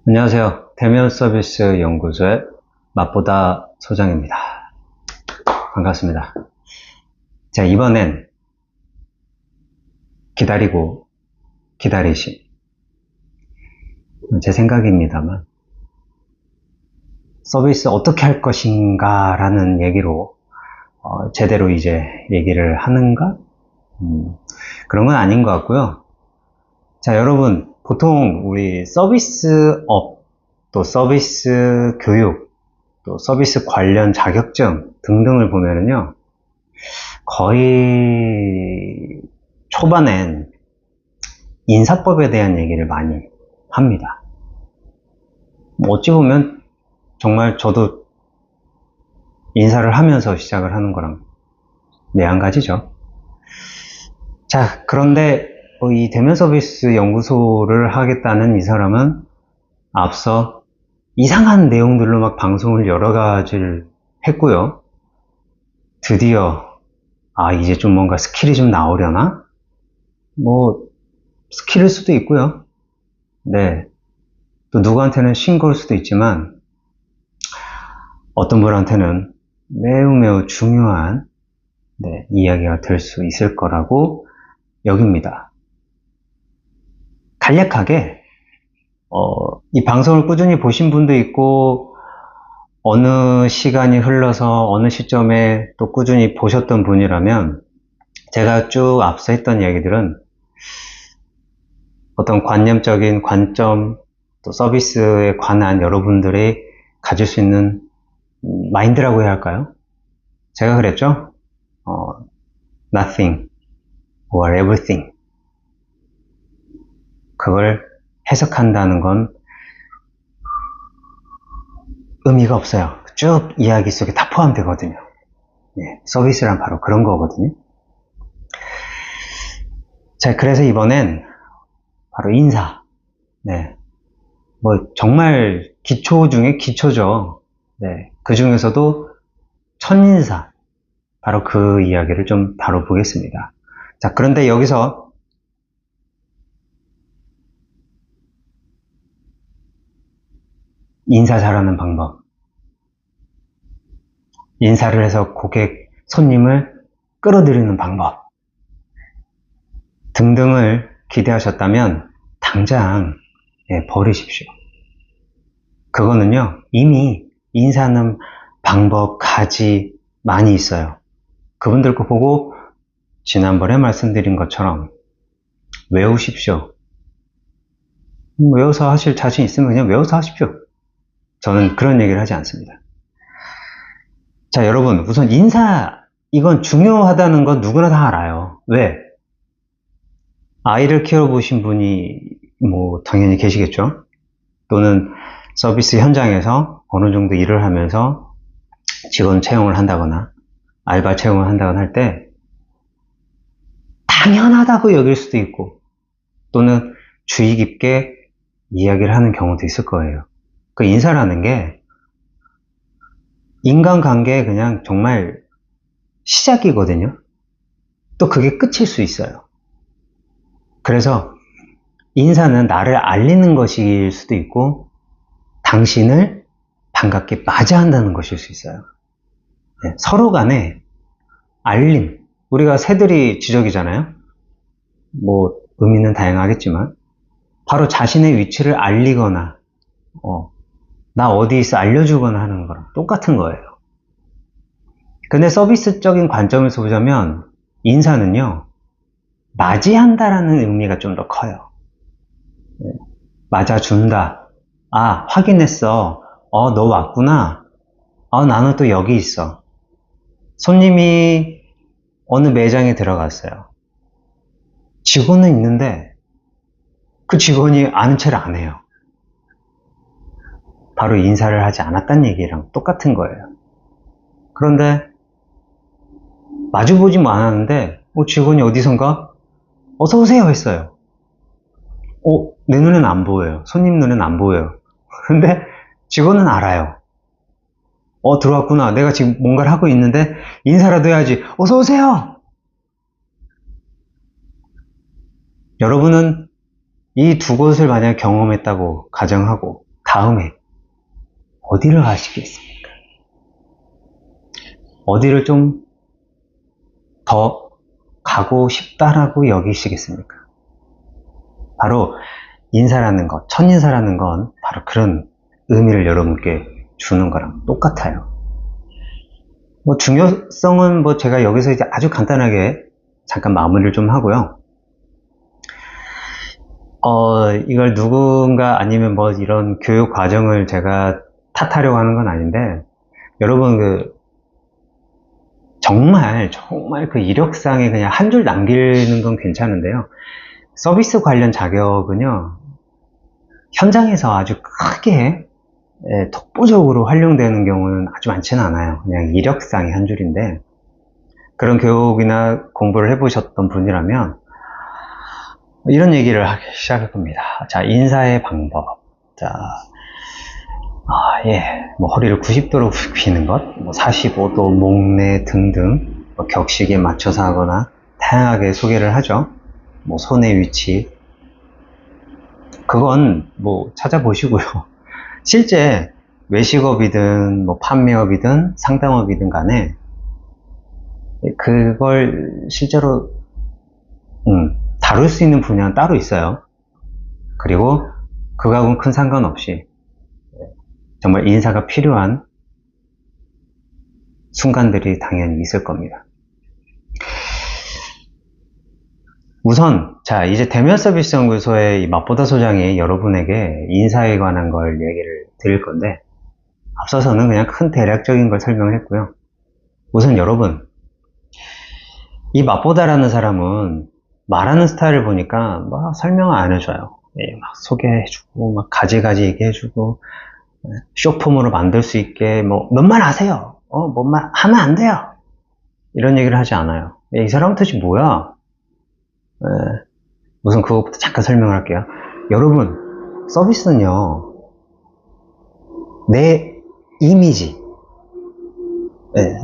안녕하세요. 대면 서비스 연구소의 맛보다 소장입니다. 반갑습니다. 자, 이번엔 기다리고 기다리신 제 생각입니다만 서비스 어떻게 할 것인가 라는 얘기로 제대로 이제 얘기를 하는가? 그런 건 아닌 것 같고요. 자, 여러분, 보통 우리 서비스업, 또 서비스 교육, 또 서비스 관련 자격증 등등을 보면은요, 거의 초반엔 인사법에 대한 얘기를 많이 합니다. 어찌 보면 정말 저도 인사를 하면서 시작을 하는 거랑 매한가지죠. 자, 그런데 이 대면 서비스 연구소를 하겠다는 이 사람은 앞서 이상한 내용들로 막 방송을 여러 가지를 했고요. 드디어 이제 좀 뭔가 스킬이 좀 나오려나? 뭐 스킬일 수도 있고요. 네. 또 누구한테는 신고일 수도 있지만 어떤 분한테는 매우 중요한 이야기가 될 수 있을 거라고 여깁니다. 간략하게 이 방송을 꾸준히 보신 분도 있고 어느 시간이 흘러서 어느 시점에 또 꾸준히 보셨던 분이라면 제가 쭉 앞서 했던 이야기들은 어떤 관념적인 관점 또 서비스에 관한 여러분들이 가질 수 있는 마인드라고 해야 할까요? 제가 그랬죠? Nothing or everything. 그걸 해석한다는 건 의미가 없어요. 쭉 이야기 속에 다 포함되거든요. 서비스란 바로 그런 거거든요. 자, 그래서 이번엔 바로 인사. 뭐 정말 기초 중에 기초죠. 그 중에서도 첫인사. 바로 그 이야기를 좀 다뤄보겠습니다. 자, 그런데 여기서 인사 잘하는 방법, 인사를 해서 손님을 끌어들이는 방법 등등을 기대하셨다면 당장 버리십시오. 그거는요, 이미 인사하는 방법, 가지 많이 있어요. 그분들 거 보고 지난번에 말씀드린 것처럼 외우십시오. 외워서 하실 자신 있으면 그냥 외워서 하십시오. 저는 그런 얘기를 하지 않습니다. 자, 여러분, 우선 인사, 이건 중요하다는 건 누구나 다 알아요. 왜? 아이를 키워보신 분이 뭐 당연히 계시겠죠? 또는 서비스 현장에서 어느 정도 일을 하면서 직원 채용을 한다거나 알바 채용을 한다거나 할 때 당연하다고 여길 수도 있고 또는 주의 깊게 이야기를 하는 경우도 있을 거예요. 그 인사라는 게 인간관계의 그냥 정말 시작이거든요. 또 그게 끝일 수 있어요. 그래서 인사는 나를 알리는 것일 수도 있고 당신을 반갑게 맞이한다는 것일 수 있어요. 서로 간에 알림, 우리가 새들이 지적이잖아요. 뭐 의미는 다양하겠지만 바로 자신의 위치를 알리거나 나 어디 있어 알려주거나 하는 거랑 똑같은 거예요. 근데 서비스적인 관점에서 보자면 인사는요, 맞이한다라는 의미가 좀 더 커요. 맞아준다. 확인했어. 너 왔구나. 나는 또 여기 있어. 손님이 어느 매장에 들어갔어요. 직원은 있는데 그 직원이 아는 체를 안 해요. 바로 인사를 하지 않았다는 얘기랑 똑같은 거예요. 그런데 마주보지 않았는데 직원이 어디선가 어서 오세요 했어요. 내 눈에는 안 보여요. 손님 눈에는 안 보여요. 근데 직원은 알아요. 들어왔구나. 내가 지금 뭔가를 하고 있는데 인사라도 해야지. 어서 오세요. 여러분은 이 두 곳을 만약 경험했다고 가정하고 다음에 어디를 가시겠습니까? 어디를 좀 더 가고 싶다라고 여기시겠습니까? 바로 인사라는 것, 첫인사라는 건 바로 그런 의미를 여러분께 주는 거랑 똑같아요. 뭐 중요성은 뭐 제가 여기서 이제 아주 간단하게 잠깐 마무리를 좀 하고요. 이걸 누군가 아니면 뭐 이런 교육 과정을 제가 탓하려고 하는 건 아닌데, 여러분 정말 그 이력상에 그냥 한 줄 남기는 건 괜찮은데요. 서비스 관련 자격은요, 현장에서 아주 크게 독보적으로 활용되는 경우는 아주 많지는 않아요. 그냥 이력상의 한 줄인데, 그런 교육이나 공부를 해보셨던 분이라면 이런 얘기를 하기 시작할 겁니다. 자, 인사의 방법. 자, 뭐 허리를 90도로 굽히는 것, 뭐 45도, 목내 등등, 뭐 격식에 맞춰서 하거나 다양하게 소개를 하죠. 뭐 손의 위치. 그건 뭐 찾아보시고요. 실제 외식업이든 뭐 판매업이든 상담업이든 간에 그걸 실제로 다룰 수 있는 분야는 따로 있어요. 그리고 그거하고는 큰 상관없이 정말 인사가 필요한 순간들이 당연히 있을 겁니다. 우선 자, 이제 대면 서비스 연구소의 맛보다 소장이 여러분에게 인사에 관한 걸 얘기를 드릴 건데, 앞서서는 그냥 큰 대략적인 걸 설명을 했고요. 우선 여러분, 이 맛보다라는 사람은 말하는 스타일을 보니까 막 설명을 안 해줘요. 막 소개해주고 막 가지가지 얘기해주고 쇼폼으로 만들 수 있게 뭐 몇 말 하세요. 뭔 말 하면 안 돼요. 이런 얘기를 하지 않아요. 이 사람 뜻이 뭐야? 우선 그것부터 잠깐 설명을 할게요. 여러분, 서비스는요, 내 이미지,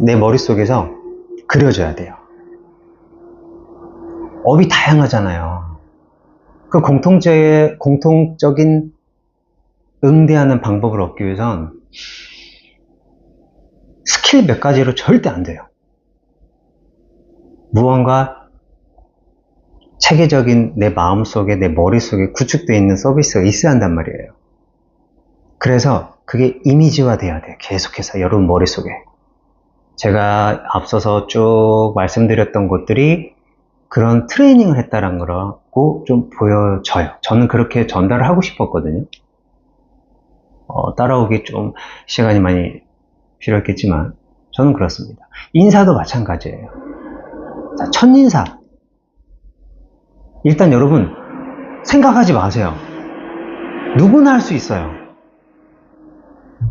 내 머릿속에서 그려져야 돼요. 업이 다양하잖아요. 그 공통적인 응대하는 방법을 얻기 위해선 스킬 몇 가지로 절대 안 돼요. 무언가 체계적인 내 마음속에, 내 머릿속에 구축되어 있는 서비스가 있어야 한단 말이에요. 그래서 그게 이미지화 돼야 돼요. 계속해서 여러분 머릿속에. 제가 앞서서 쭉 말씀드렸던 것들이 그런 트레이닝을 했다는 거라고 좀 보여져요. 저는 그렇게 전달을 하고 싶었거든요. 따라오기 좀 시간이 많이 필요했겠지만 저는 그렇습니다. 인사도 마찬가지예요. 자, 첫인사. 일단 여러분 생각하지 마세요. 누구나 할 수 있어요.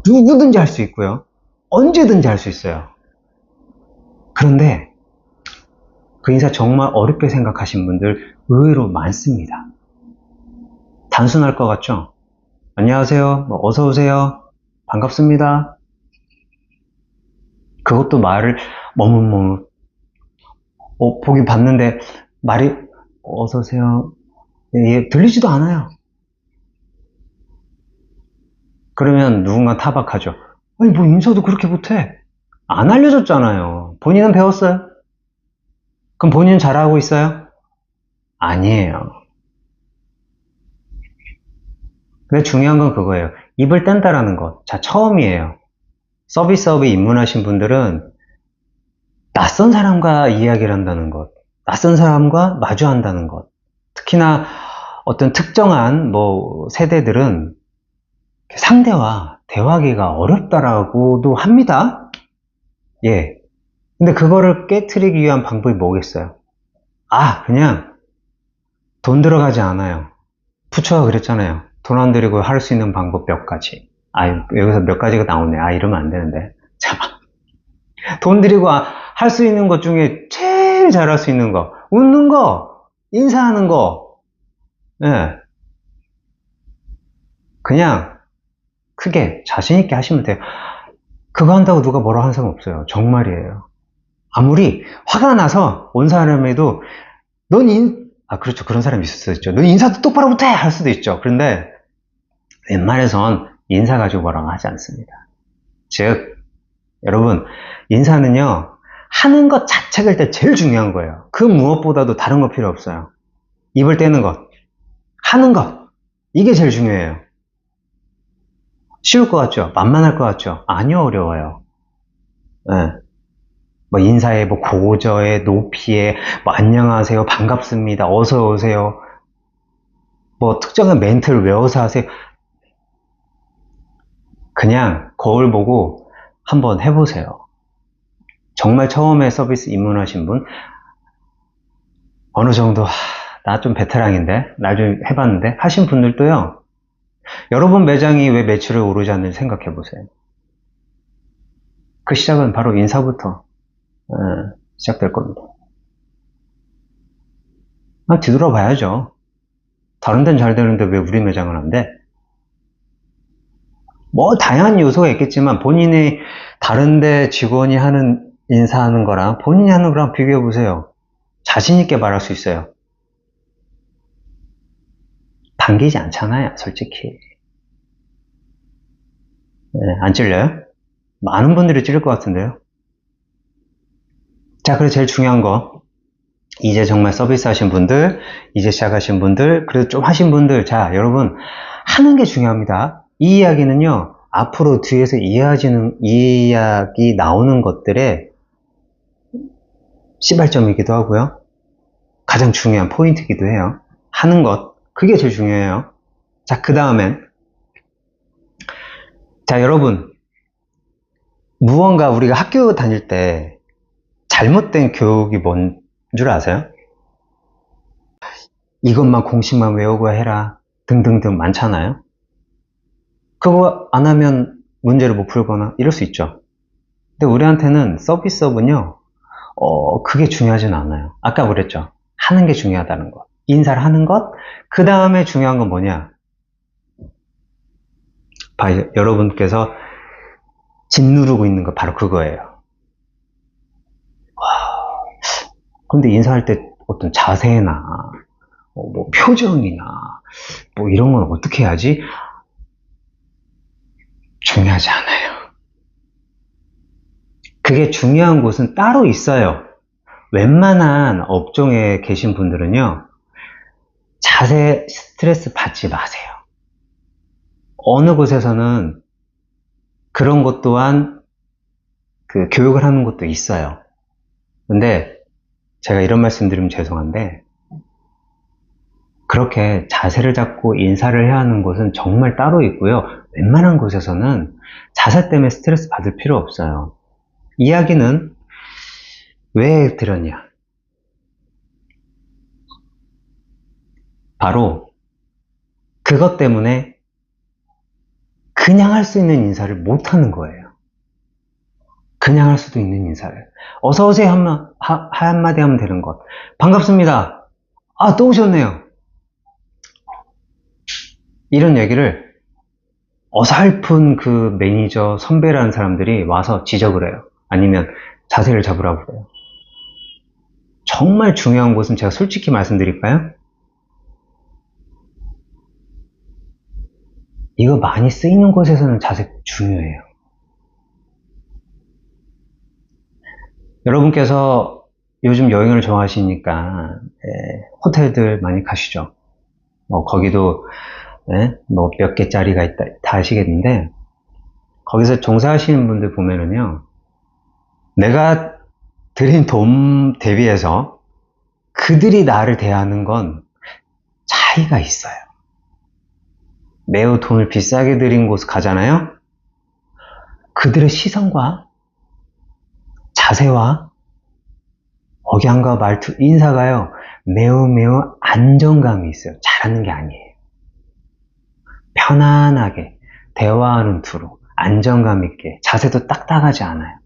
누구든지 할 수 있고요. 언제든지 할 수 있어요. 그런데 그 인사 정말 어렵게 생각하신 분들 의외로 많습니다. 단순할 것 같죠? 안녕하세요. 뭐 어서 오세요. 반갑습니다. 그것도 말을 머뭇머뭇 보긴 봤는데 말이 어서 오세요. 들리지도 않아요. 그러면 누군가 타박하죠. 아니 뭐 인사도 그렇게 못해. 안 알려줬잖아요. 본인은 배웠어요? 그럼 본인은 잘하고 있어요? 아니에요. 근데 중요한 건 그거예요. 입을 뗀다라는 것. 자, 처음이에요. 서비스업에 입문하신 분들은 낯선 사람과 이야기를 한다는 것, 낯선 사람과 마주한다는 것, 특히나 어떤 특정한 뭐 세대들은 상대와 대화하기가 어렵다라고도 합니다. 예. 근데 그거를 깨트리기 위한 방법이 뭐겠어요? 그냥 돈 들어가지 않아요. 부처가 그랬잖아요. 돈 안 들이고 할 수 있는 방법 몇 가지. 여기서 몇 가지가 나오네. 이러면 안 되는데. 자, 돈 들이고 할 수 있는 것 중에 제일 잘할 수 있는 거. 웃는 거, 인사하는 거. 예. 그냥 크게 자신있게 하시면 돼요. 그거 한다고 누가 뭐라 하는 사람 없어요. 정말이에요. 아무리 화가 나서 온 사람에도 그렇죠. 그런 사람이 있을 수도 있죠. 너 인사도 똑바로 못해! 할 수도 있죠. 그런데 웬만해선 인사 가지고 뭐라고 하지 않습니다. 즉, 여러분, 인사는요, 하는 것 자체가 일단 제일 중요한 거예요. 그 무엇보다도 다른 거 필요 없어요. 입을 떼는 것, 하는 것, 이게 제일 중요해요. 쉬울 것 같죠? 만만할 것 같죠? 아니요, 어려워요. 네. 뭐 인사에, 뭐 고저에, 높이에, 뭐 안녕하세요, 반갑습니다, 어서 오세요, 뭐 특정한 멘트를 외워서 하세요. 그냥 거울 보고 한번 해보세요. 정말 처음에 서비스 입문하신 분, 어느 정도 나 좀 베테랑인데, 나 좀 해봤는데 하신 분들도요, 여러분 매장이 왜 매출이 오르지 않는지 생각해 보세요. 그 시작은 바로 인사부터 시작될 겁니다. 뒤돌아봐야죠. 다른 데는 잘 되는데 왜 우리 매장은 안 돼? 뭐 다양한 요소가 있겠지만 본인이 다른데 직원이 하는 인사하는 거랑 본인이 하는 거랑 비교해 보세요. 자신 있게 말할 수 있어요. 당기지 않잖아요, 솔직히. 네, 안 찔려요? 많은 분들이 찔릴 것 같은데요. 자, 그리고 제일 중요한 거, 이제 정말 서비스 하신 분들, 이제 시작하신 분들, 그래도 좀 하신 분들, 자, 여러분, 하는 게 중요합니다. 이 이야기는요, 앞으로 뒤에서 이야기 나오는 것들의 시발점이기도 하고요. 가장 중요한 포인트이기도 해요. 하는 것, 그게 제일 중요해요. 자, 그 다음엔, 자, 여러분, 무언가 우리가 학교 다닐 때 잘못된 교육이 뭔 줄 아세요? 이것만 공식만 외우고 해라 등등등 많잖아요. 그거 안 하면 문제를 못 풀거나 이럴 수 있죠. 근데 우리한테는 서비스업은요, 그게 중요하진 않아요. 아까 그랬죠. 하는 게 중요하다는 것. 인사를 하는 것, 그 다음에 중요한 건 뭐냐? 여러분께서 짓누르고 있는 거 바로 그거예요. 근데 인사할 때 어떤 자세나 뭐 표정이나 뭐 이런 건 어떻게 해야지? 중요하지 않아요. 그게 중요한 곳은 따로 있어요. 웬만한 업종에 계신 분들은요, 자세 스트레스 받지 마세요. 어느 곳에서는 그런 것 또한 그 교육을 하는 곳도 있어요. 근데 제가 이런 말씀 드리면 죄송한데, 그렇게 자세를 잡고 인사를 해야 하는 곳은 정말 따로 있고요. 웬만한 곳에서는 자세 때문에 스트레스 받을 필요 없어요. 이야기는 왜 드렸냐? 바로 그것 때문에 그냥 할 수 있는 인사를 못 하는 거예요. 그냥 할 수도 있는 인사를. 어서오세요 한마디 하면 되는 것. 반갑습니다. 아, 또 오셨네요. 이런 얘기를 어설픈 그 매니저 선배라는 사람들이 와서 지적을 해요. 아니면 자세를 잡으라고 그래요. 정말 중요한 곳은 제가 솔직히 말씀드릴까요? 이거 많이 쓰이는 곳에서는 자세 중요해요. 여러분께서 요즘 여행을 좋아하시니까 호텔들 많이 가시죠. 거기도 뭐 몇 개짜리가 있다 다 아시겠는데, 거기서 종사하시는 분들 보면은요, 내가 드린 돈 대비해서 그들이 나를 대하는 건 차이가 있어요. 매우 돈을 비싸게 들인 곳 가잖아요. 그들의 시선과 자세와 억양과 말투, 인사가요, 매우 안정감이 있어요. 잘하는 게 아니에요. 편안하게 대화하는 투로 안정감 있게, 자세도 딱딱하지 않아요.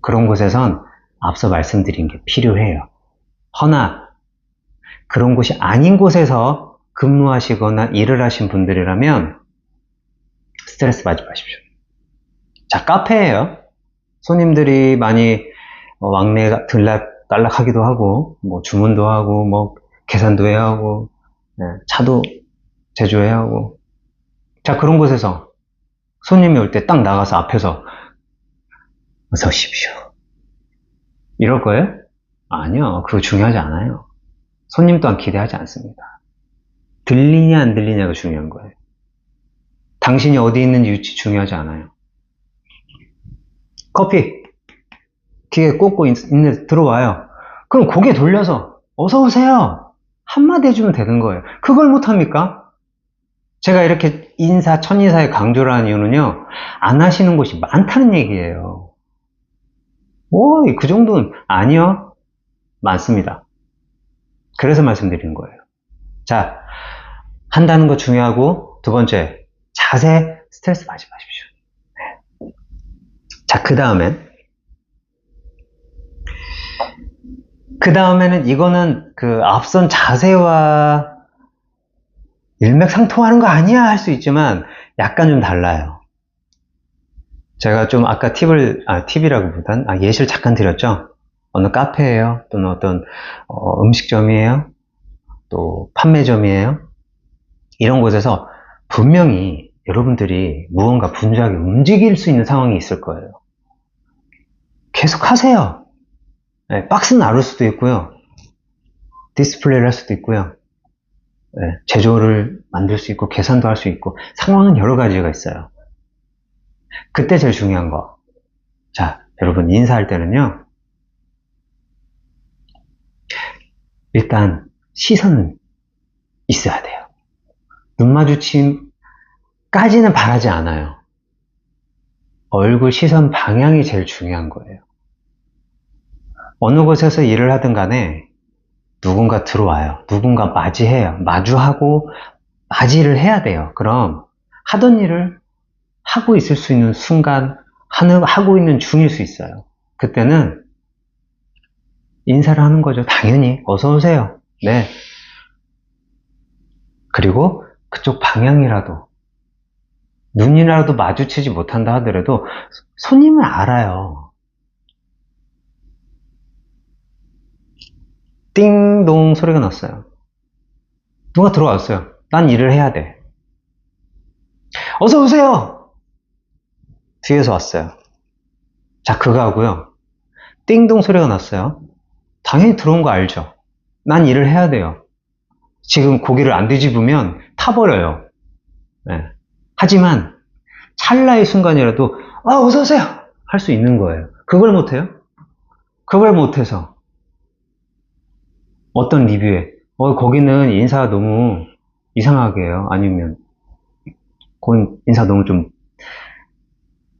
그런 곳에선 앞서 말씀드린 게 필요해요. 허나 그런 곳이 아닌 곳에서 근무하시거나 일을 하신 분들이라면 스트레스 받지 마십시오. 자, 카페예요. 손님들이 많이 왕래 들락달락하기도 하고, 뭐 주문도 하고, 뭐 계산도 해야 하고, 차도 제조해야 하고, 자, 그런 곳에서 손님이 올 때 딱 나가서 앞에서 어서 오십시오. 이럴 거예요? 아니요. 그거 중요하지 않아요. 손님 또한 기대하지 않습니다. 들리냐 안 들리냐가 중요한 거예요. 당신이 어디 있는지 위치 중요하지 않아요. 커피 귀에 꽂고 있는데 들어와요. 그럼 고개 돌려서 어서 오세요. 한마디 해주면 되는 거예요. 그걸 못합니까? 제가 이렇게 첫인사에 강조를 하는 이유는요, 안 하시는 곳이 많다는 얘기예요. 그 정도는 아니요. 많습니다. 그래서 말씀드리는 거예요. 자, 한다는 거 중요하고, 두 번째, 자세 스트레스 받지 마십시오. 네. 자, 그 다음에는 이거는 그 앞선 자세와 일맥상통하는 거 아니야 할 수 있지만 약간 좀 달라요. 제가 좀 아까 팁이라기보단 예시를 잠깐 드렸죠. 어느 카페예요, 또는 어떤 음식점이에요, 또 판매점이에요. 이런 곳에서 분명히 여러분들이 무언가 분주하게 움직일 수 있는 상황이 있을 거예요. 계속 하세요. 네, 박스 나눌 수도 있고요. 디스플레이를 할 수도 있고요. 네, 제조를 만들 수 있고 계산도 할 수 있고 상황은 여러 가지가 있어요. 그때 제일 중요한 거. 자, 여러분 인사할 때는요. 일단 시선은 있어야 돼요. 눈 마주침까지는 바라지 않아요. 얼굴 시선 방향이 제일 중요한 거예요. 어느 곳에서 일을 하든 간에 누군가 들어와요. 누군가 맞이해요. 마주하고 맞이를 해야 돼요. 그럼 하던 일을 하고 있을 수 있는 순간, 하고 있는 중일 수 있어요. 그때는 인사를 하는 거죠. 당연히 어서 오세요. 네. 그리고 그쪽 방향이라도 눈이라도 마주치지 못한다 하더라도 손님은 알아요. 띵동 소리가 났어요. 누가 들어왔어요. 난 일을 해야 돼. 어서 오세요. 뒤에서 왔어요. 자, 그거 하고요. 띵동 소리가 났어요. 당연히 들어온 거 알죠. 난 일을 해야 돼요. 지금 고개를 안 뒤집으면 타버려요. 네. 하지만 찰나의 순간이라도 어서 오세요 할 수 있는 거예요. 그걸 못해요? 그걸 못해서 어떤 리뷰에 거기는 인사 너무 이상하게 해요. 아니면 거긴 인사 너무 좀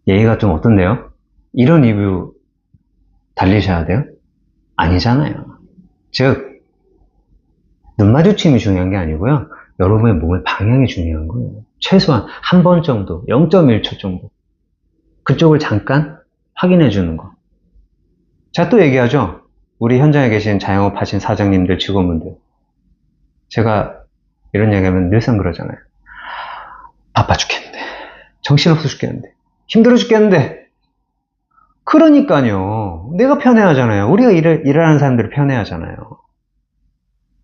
예의가 좀 어떤데요? 이런 리뷰 달리셔야 돼요? 아니잖아요. 즉 눈 마주침이 중요한 게 아니고요. 여러분의 몸의 방향이 중요한 거예요. 최소한 한 번 정도, 0.1초 정도. 그쪽을 잠깐 확인해 주는 거. 자, 또 얘기하죠. 우리 현장에 계신 자영업 하신 사장님들, 직원분들. 제가 이런 얘기하면 늘상 그러잖아요. 바빠 죽겠는데. 정신없어 죽겠는데. 힘들어 죽겠는데. 그러니까요. 내가 편해하잖아요. 우리가 일하는 사람들이 편해하잖아요.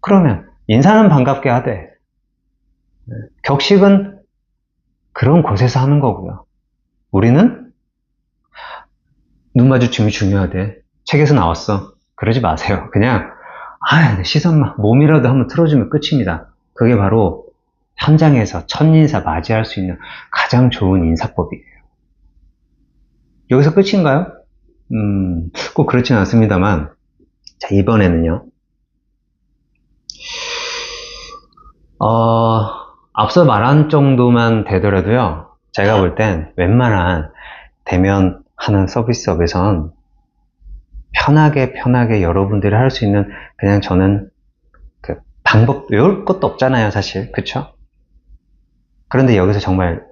그러면 인사는 반갑게 하되 격식은 그런 곳에서 하는 거고요. 우리는 눈 마주침이 중요하대. 책에서 나왔어. 그러지 마세요. 그냥 시선만 몸이라도 한번 틀어주면 끝입니다. 그게 바로 현장에서 첫인사 맞이할 수 있는 가장 좋은 인사법이에요. 여기서 끝인가요? 꼭 그렇진 않습니다만 자, 이번에는요. 앞서 말한 정도만 되더라도요. 제가 볼 땐 웬만한 대면하는 서비스업에선 편하게 여러분들이 할 수 있는 그냥 저는 그 방법 외울 것도 없잖아요, 사실. 그쵸? 그런데 여기서 정말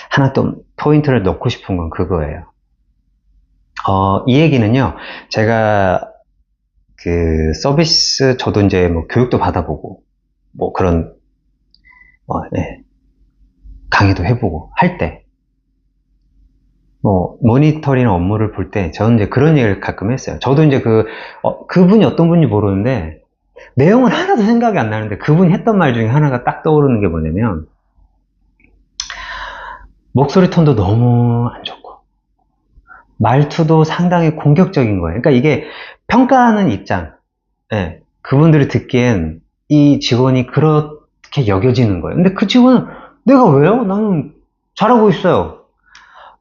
하나 또 포인트를 넣고 싶은 건 그거예요. 이 얘기는요, 제가 그 서비스 저도 이제 뭐 교육도 받아보고 뭐 그런 네, 강의도 해보고 할 때 뭐 모니터링 업무를 볼 때 저는 이제 그런 얘기를 가끔 했어요. 저도 이제 그분이 어떤 분인지 모르는데 내용은 하나도 생각이 안 나는데 그분이 했던 말 중에 하나가 딱 떠오르는 게 뭐냐면 목소리 톤도 너무 안 좋고, 말투도 상당히 공격적인 거예요. 그러니까 이게 평가하는 입장, 예, 그분들이 듣기엔 이 직원이 그렇게 여겨지는 거예요. 근데 그 직원은 내가 왜요? 나는 잘하고 있어요.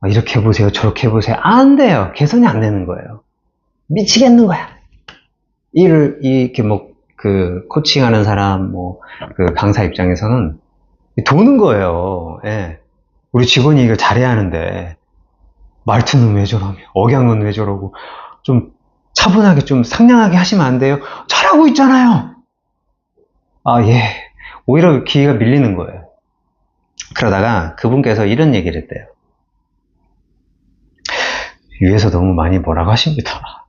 이렇게 해보세요, 저렇게 해보세요. 안 돼요. 개선이 안 되는 거예요. 미치겠는 거야. 이렇게 코칭하는 사람, 그 강사 입장에서는 도는 거예요. 예. 우리 직원이 이걸 잘해야 하는데, 말투는 왜 저러며, 억양은 왜 저러고, 좀 차분하게, 좀 상냥하게 하시면 안 돼요? 잘하고 있잖아요! 예. 오히려 기회가 밀리는 거예요. 그러다가 그분께서 이런 얘기를 했대요. 위에서 너무 많이 뭐라고 하십니다.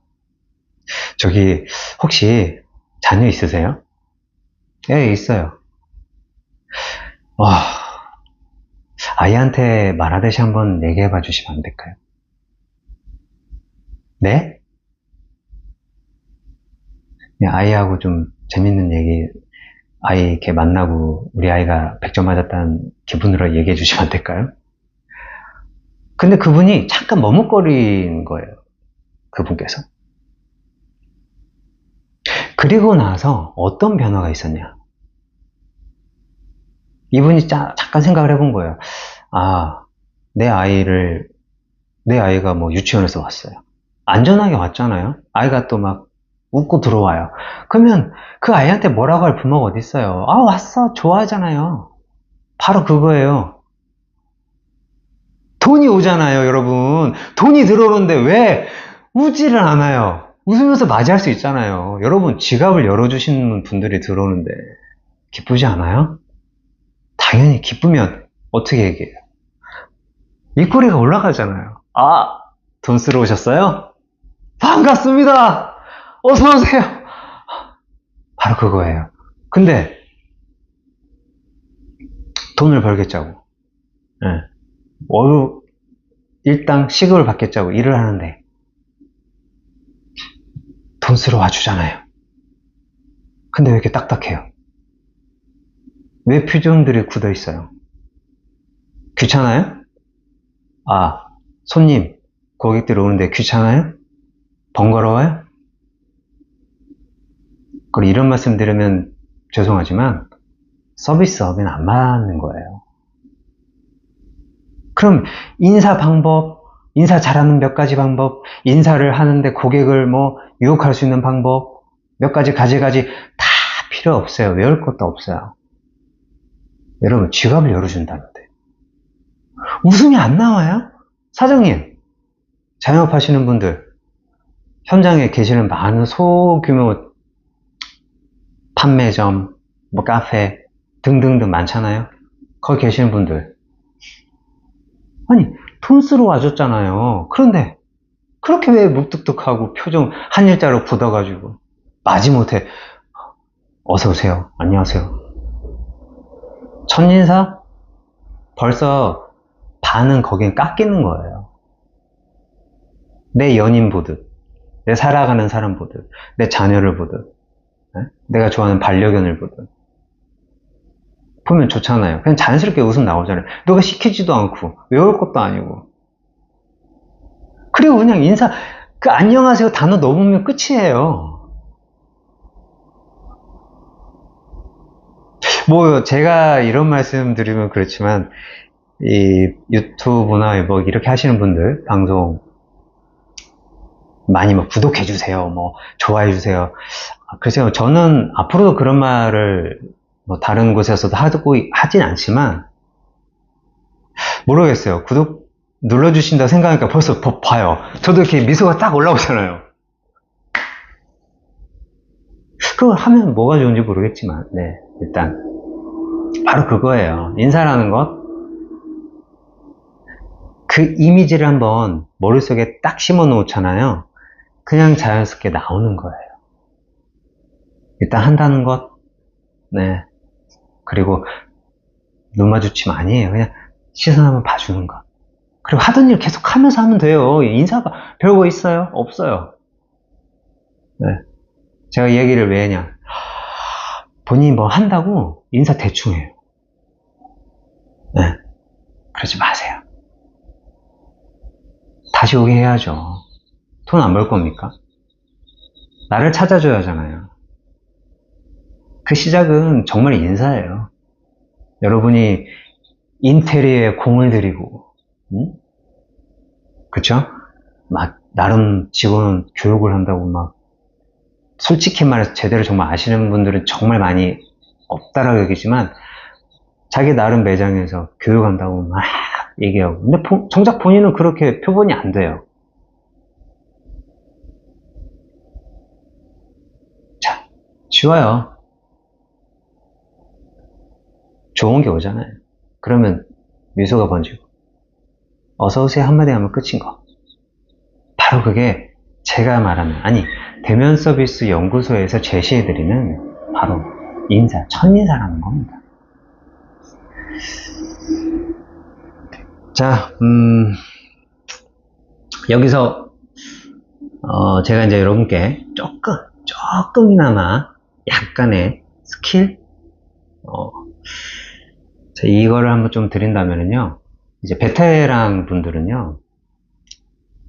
저기, 혹시 자녀 있으세요? 예, 있어요. 아이한테 말하듯이 한번 얘기해 봐 주시면 안 될까요? 네? 그냥 아이하고 좀 재밌는 얘기, 아이 이렇게 만나고 우리 아이가 100점 맞았다는 기분으로 얘기해 주시면 안 될까요? 근데 그분이 잠깐 머뭇거린 거예요. 그분께서. 그리고 나서 어떤 변화가 있었냐? 이분이 잠깐 생각을 해본 거예요. 내 아이가 유치원에서 왔어요. 안전하게 왔잖아요. 아이가 또 막 웃고 들어와요. 그러면 그 아이한테 뭐라고 할 부모가 어디 있어요? 왔어. 좋아하잖아요. 바로 그거예요. 돈이 오잖아요, 여러분. 돈이 들어오는데 왜 우지를 않아요? 웃으면서 맞이할 수 있잖아요. 여러분, 지갑을 열어주시는 분들이 들어오는데 기쁘지 않아요? 당연히 기쁘면 어떻게 얘기해요? 입꼬리가 올라가잖아요. 돈 쓰러 오셨어요? 반갑습니다! 어서오세요! 바로 그거예요. 근데 돈을 벌겠자고, 일당 시급을 받겠자고 일을 하는데 돈 쓰러 와주잖아요. 근데 왜 이렇게 딱딱해요? 왜 표정들이 굳어 있어요? 귀찮아요? 손님, 고객들 오는데 귀찮아요? 번거로워요? 그리고 이런 말씀 드리면 죄송하지만 서비스업에는 안 맞는 거예요. 그럼 인사 방법, 인사 잘하는 몇 가지 방법, 인사를 하는데 고객을 유혹할 수 있는 방법, 몇 가지 가지가지 다 필요 없어요. 외울 것도 없어요. 여러분, 지갑을 열어준다는데 웃음이 안 나와요? 사장님, 자영업 하시는 분들, 현장에 계시는 많은 소규모 판매점, 카페 등등등 많잖아요. 거기 계시는 분들, 돈 쓰러 와줬잖아요. 그런데 그렇게 왜 묵뚝뚝하고 표정 한 일자로 굳어가지고 마지못해 어서오세요, 안녕하세요. 첫인사? 벌써 반은 거긴 깎이는 거예요. 내 연인 보듯, 내 살아가는 사람 보듯, 내 자녀를 보듯, 내가 좋아하는 반려견을 보듯 보면 좋잖아요. 그냥 자연스럽게 웃음 나오잖아요. 누가 시키지도 않고 외울 것도 아니고. 그리고 그냥 그 안녕하세요 단어 넣으면 끝이에요. 제가 이런 말씀 드리면 그렇지만, 이 유튜브나 이렇게 하시는 분들, 방송 많이 구독해주세요, 좋아해주세요. 글쎄요, 저는 앞으로도 그런 말을 다른 곳에서도 하진 않지만, 모르겠어요. 구독 눌러주신다 생각하니까 벌써 봐요. 저도 이렇게 미소가 딱 올라오잖아요. 그걸 하면 뭐가 좋은지 모르겠지만, 네, 일단 바로 그거예요. 인사라는 것, 그 이미지를 한번 머릿속에 딱 심어 놓잖아요. 그냥 자연스럽게 나오는 거예요. 일단 한다는 것, 네. 그리고 눈 마주치면 아니에요. 그냥 시선 한번 봐주는 것. 그리고 하던 일 계속 하면서 하면 돼요. 인사가 별거 있어요? 없어요. 네. 제가 이 얘기를 왜 했냐. 본인이 한다고 인사 대충 해요. 네. 그러지 마세요. 다시 오게 해야죠. 돈 안 벌 겁니까? 나를 찾아줘야 하잖아요. 그 시작은 정말 인사예요. 여러분이 인테리어에 공을 들이고, 응? 그쵸? 막, 나름 직원 교육을 한다고 막, 솔직히 말해서 제대로 정말 아시는 분들은 정말 많이 없다라고 여기지만, 자기 나름 매장에서 교육한다고 막 얘기하고. 근데 정작 본인은 그렇게 표본이 안 돼요. 자, 쉬워요. 좋은 게 오잖아요. 그러면 미소가 번지고, 어서오세요 한마디 하면 끝인 거. 바로 그게 제가 말하는, 아니, 대면 서비스 연구소에서 제시해드리는 바로 인사, 첫인사라는 겁니다. 자, 여기서, 제가 이제 여러분께 조금이나마 약간의 스킬, 자, 이거를 한번 좀 드린다면요. 이제 베테랑 분들은요,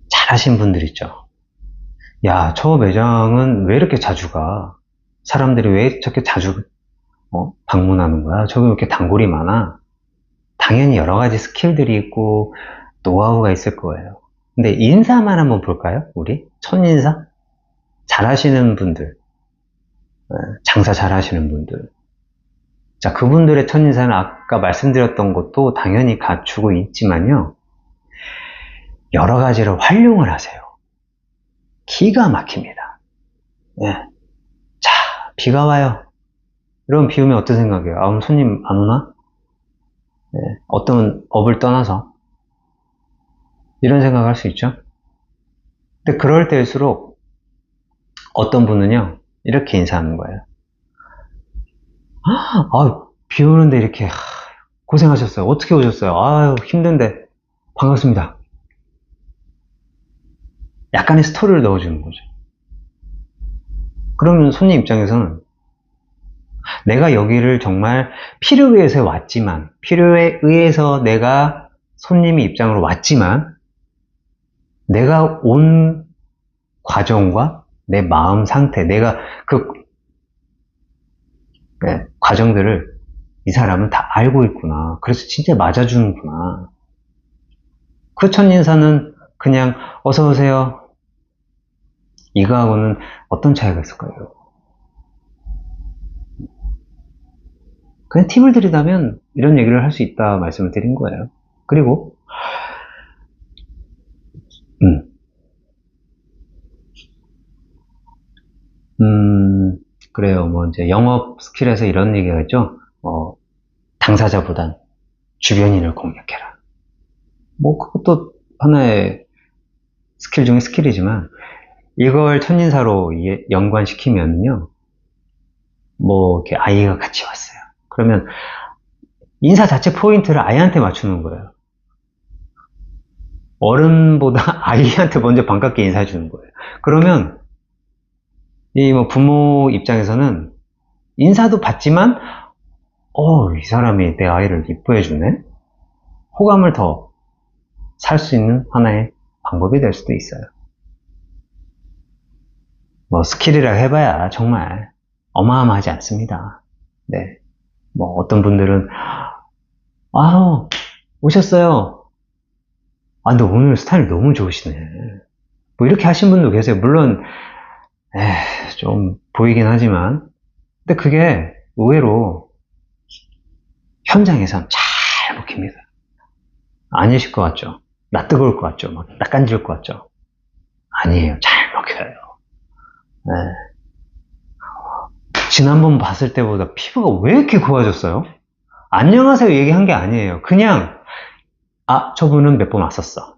잘하신 분들 있죠. 야, 저 매장은 왜 이렇게 자주 가? 사람들이 왜 저렇게 자주 방문하는 거야? 저기 왜 이렇게 단골이 많아? 당연히 여러 가지 스킬들이 있고 노하우가 있을 거예요. 근데 인사만 한번 볼까요? 우리 첫인사? 잘하시는 분들, 장사 잘하시는 분들. 자, 그분들의 첫인사는 아까 말씀드렸던 것도 당연히 갖추고 있지만요. 여러 가지로 활용을 하세요. 기가 막힙니다. 네. 자, 비가 와요. 이러면 비 오면 어떤 생각이에요? 아, 오늘 손님 안 오나? 네. 어떤 업을 떠나서 이런 생각을 할 수 있죠. 근데 그럴 때일수록 어떤 분은요, 이렇게 인사하는 거예요. 아, 비 오는데 이렇게 고생하셨어요. 어떻게 오셨어요? 아유, 힘든데 반갑습니다. 약간의 스토리를 넣어주는 거죠. 그러면 손님 입장에서는 내가 여기를 정말 필요에 의해서 왔지만, 필요에 의해서 내가 손님의 입장으로 왔지만, 내가 온 과정과 내 마음 상태, 내가 그 과정들을 이 사람은 다 알고 있구나. 그래서 진짜 맞아주는구나. 그 첫인사는 그냥 어서 오세요. 이거하고는 어떤 차이가 있을까요? 그냥 팁을 드리자면 이런 얘기를 할 수 있다 말씀을 드린 거예요. 그리고 그래요. 뭐 이제 영업 스킬에서 이런 얘기가 있죠. 당사자보단 주변인을 공략해라. 뭐 그것도 하나의 스킬 중에 스킬이지만 이걸 첫인사로 연관시키면요. 뭐 이렇게 아이가 같이 왔어요. 그러면 인사 자체 포인트를 아이한테 맞추는 거예요. 어른보다 아이한테 먼저 반갑게 인사해 주는 거예요. 그러면 이 뭐 부모 입장에서는 인사도 받지만 이 사람이 내 아이를 이뻐해 주네. 호감을 더 살 수 있는 하나의 방법이 될 수도 있어요. 뭐 스킬이라 해봐야 정말 어마어마하지 않습니다. 네. 뭐 어떤 분들은 아우 오셨어요. 아 근데 오늘 스타일 너무 좋으시네. 뭐 이렇게 하신 분도 계세요. 물론 좀 보이긴 하지만 근데 그게 의외로 현장에선 잘 먹힙니다. 아니실 것 같죠? 나 뜨거울 것 같죠? 막 낯간지를 것 같죠? 아니에요. 잘 먹혀요. 네. 지난번 봤을 때보다 피부가 왜 이렇게 고와졌어요? 안녕하세요 얘기한 게 아니에요. 그냥 저분은 몇 번 왔었어.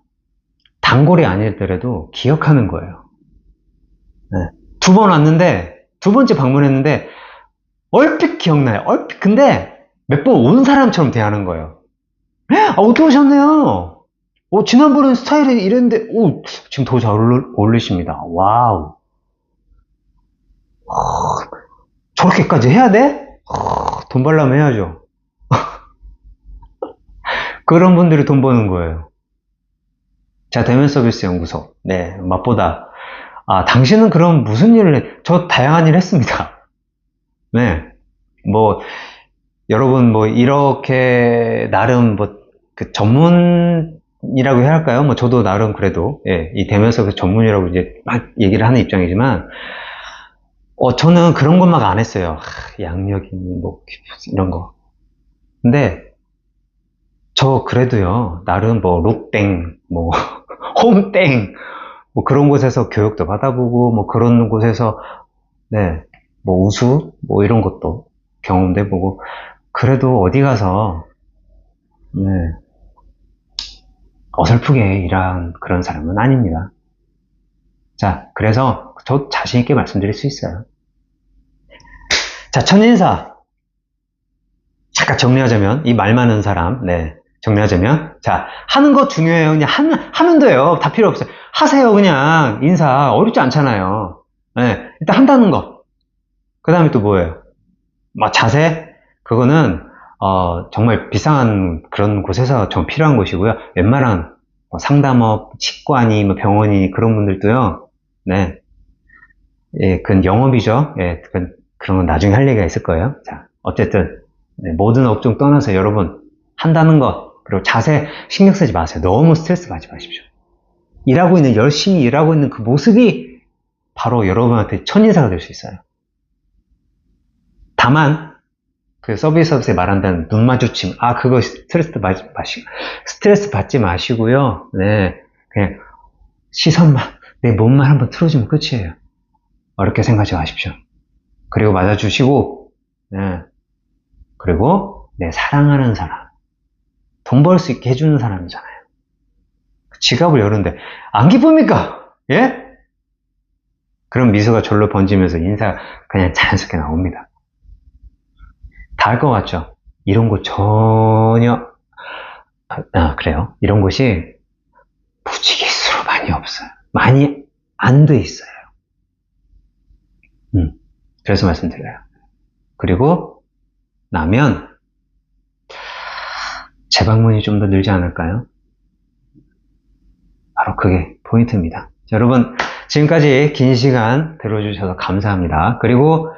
단골이 아니더라도 기억하는 거예요. 네. 2번 왔는데 두 번째 방문했는데 얼핏 기억나요. 얼핏. 근데 몇 번 온 사람처럼 대하는 거예요. 어떻게 오셨네요. 지난번엔 스타일이 이랬는데 지금 더 잘 어울리십니다. 와우. 저렇게까지 해야 돼? 돈 벌려면 해야죠. 그런 분들이 돈 버는 거예요. 자, 대면 서비스 연구소. 네, 맛보다. 아, 당신은 그럼 무슨 일을 해? 저 다양한 일 했습니다. 네, 뭐, 여러분, 뭐, 이렇게, 나름, 뭐, 그 전문이라고 해야 할까요? 뭐, 저도 나름 그래도, 예, 이 대면 서비스 전문이라고 이제 막 얘기를 하는 입장이지만, 저는 그런 것 막 안 했어요. 양력이, 뭐, 이런 거. 근데, 저 그래도요, 나름 뭐, 룩땡, 뭐, 홈땡, 뭐 그런 곳에서 교육도 받아보고, 뭐 그런 곳에서, 네, 뭐 우수, 뭐 이런 것도 경험도 해보고, 그래도 어디 가서, 네, 어설프게 일한 그런 사람은 아닙니다. 자, 그래서 저 자신있게 말씀드릴 수 있어요. 자, 첫인사. 잠깐 정리하자면, 이 말 많은 사람, 네, 정리하자면, 자, 하는 거 중요해요. 그냥 하면 돼요. 다 필요 없어요. 하세요, 그냥. 인사. 어렵지 않잖아요. 네, 일단 한다는 거. 그 다음에 또 뭐예요? 막 자세? 그거는, 정말 비싼 그런 곳에서 좀 필요한 곳이고요. 웬만한 뭐 상담업, 치과니, 뭐 병원이 그런 분들도요, 네, 예, 그건 영업이죠. 예, 그런 건 나중에 할 얘기가 있을 거예요. 자, 어쨌든, 네, 모든 업종 떠나서 여러분, 한다는 것, 그리고 자세 신경 쓰지 마세요. 너무 스트레스 받지 마십시오. 열심히 일하고 있는 그 모습이 바로 여러분한테 첫인사가 될 수 있어요. 다만, 그 서비스업에 말한다는 눈 마주침, 그거 스트레스 받지 마시고요. 네, 그냥 시선만, 내 몸만 한번 틀어주면 끝이에요. 어렵게 생각하지 마십시오. 그리고 맞아주시고, 네, 그리고 내 사랑하는 사람, 돈 벌 수 있게 해주는 사람이잖아요. 지갑을 여는데 안 기쁩니까? 예? 그럼 미소가 절로 번지면서 인사가 그냥 자연스럽게 나옵니다. 다 할 것 같죠? 이런 곳 전혀, 그래요. 이런 곳이 부지기수로 많이 없어요. 많이 안 돼 있어요. 그래서 말씀드려요. 그리고 나면 재방문이 좀 더 늘지 않을까요? 바로 그게 포인트입니다. 자, 여러분, 지금까지 긴 시간 들어주셔서 감사합니다. 그리고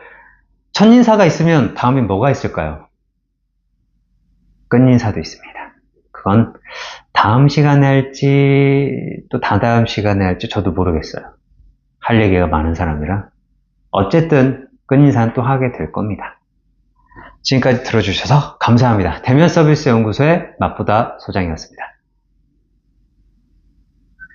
첫인사가 있으면 다음에 뭐가 있을까요? 끝인사도 있습니다. 그건 다음 시간에 할지 또 다다음 시간에 할지 저도 모르겠어요. 할 얘기가 많은 사람이라. 어쨌든 끝인사는 또 하게 될 겁니다. 지금까지 들어주셔서 감사합니다. 대면 서비스 연구소의 맛보다 소장이었습니다.